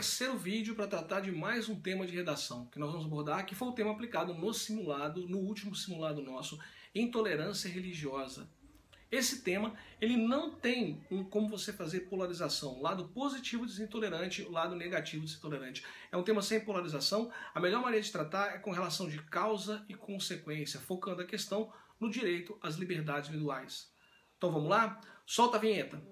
terceiro vídeo para tratar de mais um tema de redação que nós vamos abordar, que foi o tema aplicado no simulado, no último simulado nosso, intolerância religiosa. Esse tema, ele não tem como você fazer polarização, lado positivo de ser intolerante, lado negativo de ser intolerante. É um tema sem polarização. A melhor maneira de tratar é com relação de causa e consequência, focando a questão no direito às liberdades individuais. Então vamos lá? Solta a vinheta!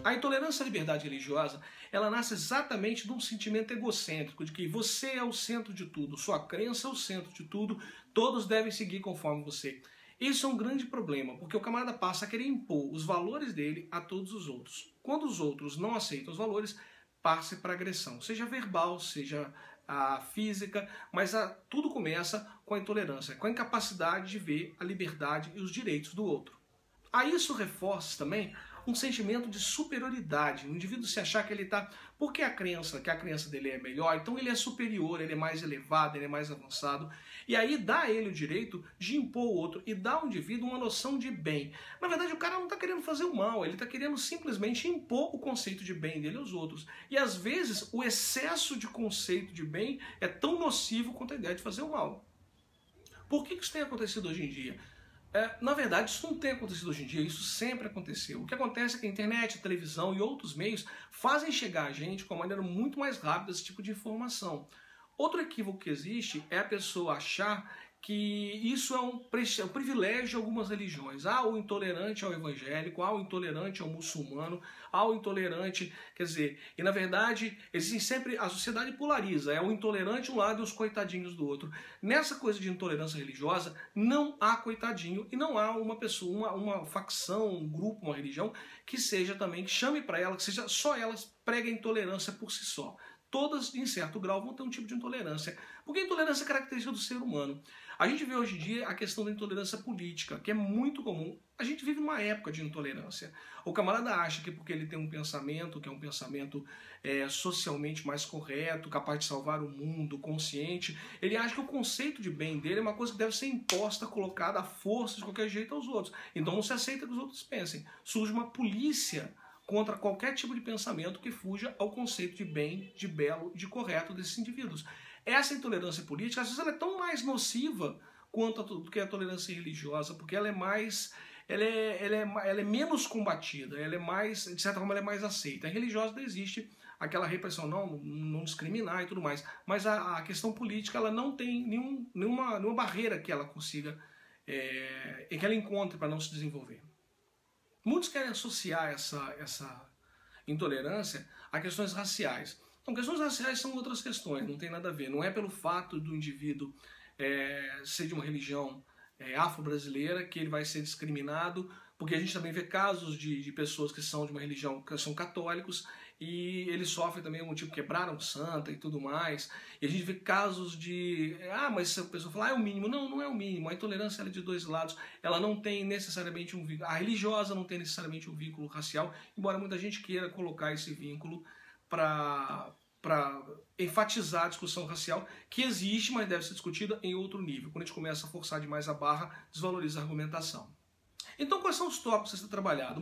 A intolerância à liberdade religiosa, ela nasce exatamente de um sentimento egocêntrico, de que você é o centro de tudo, sua crença é o centro de tudo, todos devem seguir conforme você. Isso é um grande problema, porque o camarada passa a querer impor os valores dele a todos os outros. Quando os outros não aceitam os valores, passa para agressão, seja verbal, seja física, mas tudo começa com a intolerância, com a incapacidade de ver a liberdade e os direitos do outro. A isso reforça também um sentimento de superioridade, o indivíduo se achar que ele está... Porque a crença dele é melhor, então ele é superior, ele é mais elevado, ele é mais avançado, e aí dá a ele o direito de impor o outro e dá ao indivíduo uma noção de bem. Na verdade, o cara não está querendo fazer o mal, ele está querendo simplesmente impor o conceito de bem dele aos outros. E às vezes o excesso de conceito de bem é tão nocivo quanto a ideia de fazer o mal. Por que isso tem acontecido hoje em dia? Na verdade, isso não tem acontecido hoje em dia, isso sempre aconteceu. O que acontece é que a internet, a televisão e outros meios fazem chegar a gente com uma maneira muito mais rápida esse tipo de informação. Outro equívoco que existe é a pessoa achar que isso é um privilégio de algumas religiões. O intolerante ao evangélico, o intolerante ao muçulmano, o intolerante, quer dizer, e na verdade existe sempre, a sociedade polariza, é o intolerante de um lado e os coitadinhos do outro. Nessa coisa de intolerância religiosa, não há coitadinho e não há uma pessoa, uma facção, um grupo, uma religião que seja também, que chame para ela, que seja só elas preguem intolerância por si só. Todas, em certo grau, vão ter um tipo de intolerância. Porque a intolerância é característica do ser humano. A gente vê hoje em dia a questão da intolerância política, que é muito comum. A gente vive numa época de intolerância. O camarada acha que porque ele tem um pensamento, que é um pensamento socialmente mais correto, capaz de salvar o mundo, consciente, ele acha que o conceito de bem dele é uma coisa que deve ser imposta, colocada à força, de qualquer jeito aos outros. Então não se aceita que os outros pensem. Surge uma polícia contra qualquer tipo de pensamento que fuja ao conceito de bem, de belo e de correto desses indivíduos. Essa intolerância política, às vezes, ela é tão mais nociva quanto do que a tolerância religiosa, porque ela é mais, ela é menos combatida, ela é mais, de certa forma, ela é mais aceita. A religiosa não existe aquela repressão, não discriminar e tudo mais, mas a questão política, ela não tem nenhuma barreira que ela consiga, que ela encontre para não se desenvolver. Muitos querem associar essa intolerância a questões raciais. Então, questões raciais são outras questões, não tem nada a ver. Não é pelo fato do indivíduo ser de uma religião afro-brasileira que ele vai ser discriminado, porque a gente também vê casos de pessoas que são de uma religião, que são católicos, e eles sofrem também algum tipo, quebraram santa e tudo mais. E a gente vê casos de... mas a pessoa fala, é o mínimo. Não, não é o mínimo. A intolerância ela é de dois lados. Ela não tem necessariamente um vínculo... A religiosa não tem necessariamente um vínculo racial, embora muita gente queira colocar esse vínculo para enfatizar a discussão racial, que existe, mas deve ser discutida em outro nível. Quando a gente começa a forçar demais a barra, desvaloriza a argumentação. Então, quais são os tópicos a ser trabalhado?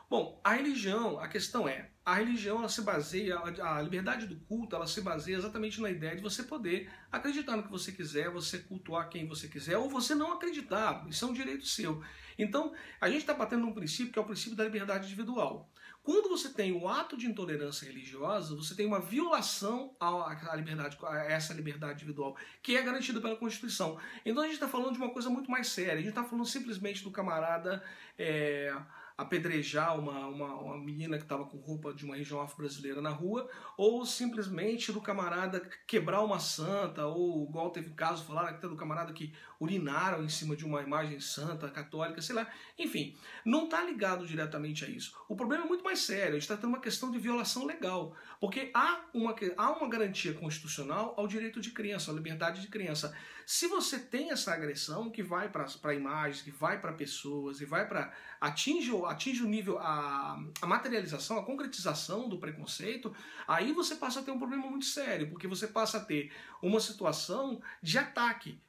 Bom, a religião, a questão é, a religião ela se baseia, a liberdade do culto, ela se baseia exatamente na ideia de você poder acreditar no que você quiser, você cultuar quem você quiser, ou você não acreditar, isso é um direito seu. Então, a gente está batendo num princípio que é o princípio da liberdade individual. Quando você tem o ato de intolerância religiosa, você tem uma violação a essa liberdade individual, que é garantida pela Constituição. Então a gente está falando de uma coisa muito mais séria, a gente está falando simplesmente do camarada apedrejar uma menina que estava com roupa de uma região afro-brasileira na rua, ou simplesmente do camarada quebrar uma santa, ou igual teve caso, falaram até do camarada que urinaram em cima de uma imagem santa, católica, sei lá. Enfim, não está ligado diretamente a isso. O problema é muito mais sério, a gente está tendo uma questão de violação legal, porque há uma garantia constitucional ao direito de crença, à liberdade de crença. Se você tem essa agressão que vai para imagens, que vai para pessoas, e vai para atinge atinge o nível, a materialização, a concretização do preconceito, aí você passa a ter um problema muito sério, porque você passa a ter uma situação de ataque,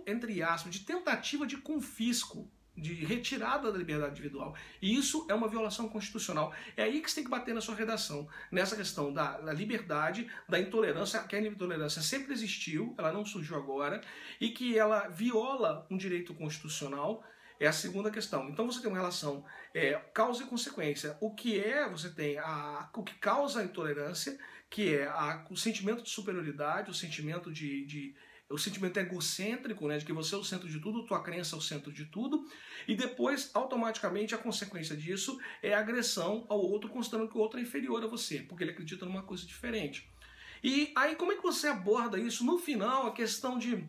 entre aspas, de tentativa de confisco, de retirada da liberdade individual. E isso é uma violação constitucional. É aí que você tem que bater na sua redação, nessa questão da liberdade, da intolerância, que a intolerância sempre existiu, ela não surgiu agora, e que ela viola um direito constitucional. É a segunda questão. Então você tem uma relação causa e consequência. O que você tem o que causa a intolerância, que é o sentimento de superioridade, o sentimento o sentimento egocêntrico, né, de que você é o centro de tudo, tua crença é o centro de tudo, e depois, automaticamente, a consequência disso é a agressão ao outro, considerando que o outro é inferior a você, porque ele acredita numa coisa diferente. E aí, como é que você aborda isso? No final, a questão de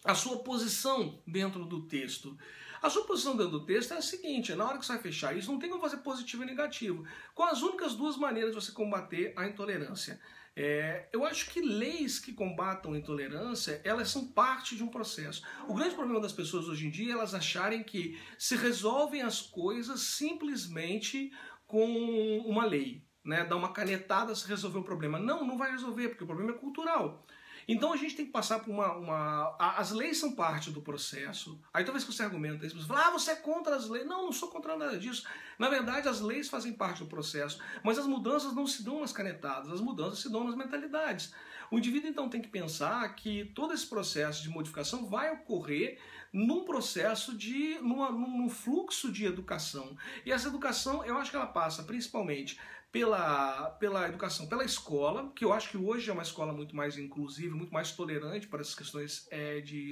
a sua posição dentro do texto. A sua posição dentro do texto é a seguinte: na hora que você vai fechar isso, não tem como fazer positivo e negativo. Com as únicas duas maneiras de você combater a intolerância. Eu acho que leis que combatam a intolerância, elas são parte de um processo. O grande problema das pessoas hoje em dia é elas acharem que se resolvem as coisas simplesmente com uma lei, né? Dar uma canetada se resolver o problema. Não, não vai resolver, porque o problema é cultural. Então a gente tem que passar por as leis são parte do processo. Aí talvez que você argumenta isso, você fala, você é contra as leis. Não, não sou contra nada disso. Na verdade, as leis fazem parte do processo, mas as mudanças não se dão nas canetadas, as mudanças se dão nas mentalidades. O indivíduo então tem que pensar que todo esse processo de modificação vai ocorrer num processo num fluxo de educação. E essa educação, eu acho que ela passa principalmente pela educação, pela escola, que eu acho que hoje é uma escola muito mais inclusiva, muito mais tolerante para essas questões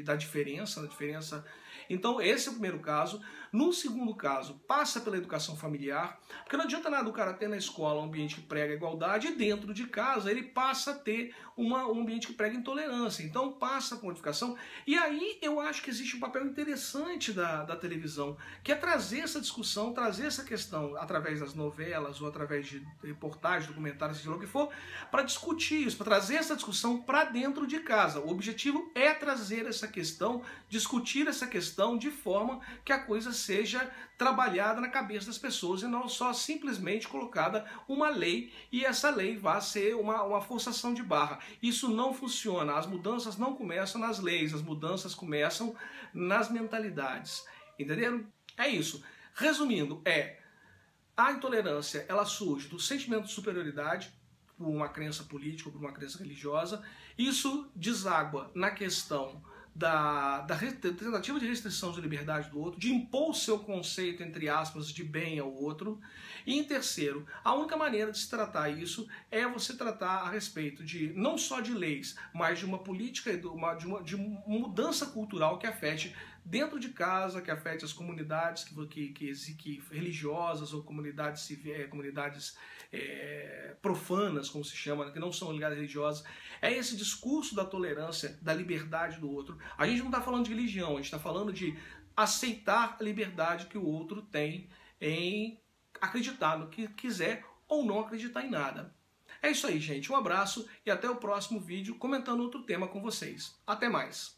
da diferença. Então, esse é o primeiro caso. No segundo caso, passa pela educação familiar, porque não adianta nada o cara ter na escola um ambiente que prega igualdade e dentro de casa ele passa a ter um ambiente que prega intolerância. Então, passa por modificação. E aí eu acho que existe um papel interessante da televisão, que é trazer essa discussão, trazer essa questão através das novelas ou através de reportagens, documentários, seja lá o que for, para discutir isso, para trazer essa discussão para dentro de casa. O objetivo é trazer essa questão, discutir essa questão de forma que a coisa seja trabalhada na cabeça das pessoas e não só simplesmente colocada uma lei e essa lei vá ser uma forçação de barra. Isso não funciona. As mudanças não começam nas leis, as mudanças começam nas mentalidades. Entenderam? É isso. Resumindo, a intolerância, ela surge do sentimento de superioridade por uma crença política ou por uma crença religiosa. Isso deságua na questão da tentativa de restrição de liberdade do outro, de impor o seu conceito, entre aspas, de bem ao outro. E em terceiro, a única maneira de se tratar isso é você tratar a respeito de não só de leis, mas de uma política, de uma mudança cultural que afete dentro de casa, que afete as comunidades que religiosas ou comunidades profanas, como se chama, que não são ligadas religiosas. É esse discurso da tolerância, da liberdade do outro. A gente não está falando de religião, a gente está falando de aceitar a liberdade que o outro tem em acreditar no que quiser ou não acreditar em nada. É isso aí, gente. Um abraço e até o próximo vídeo comentando outro tema com vocês. Até mais!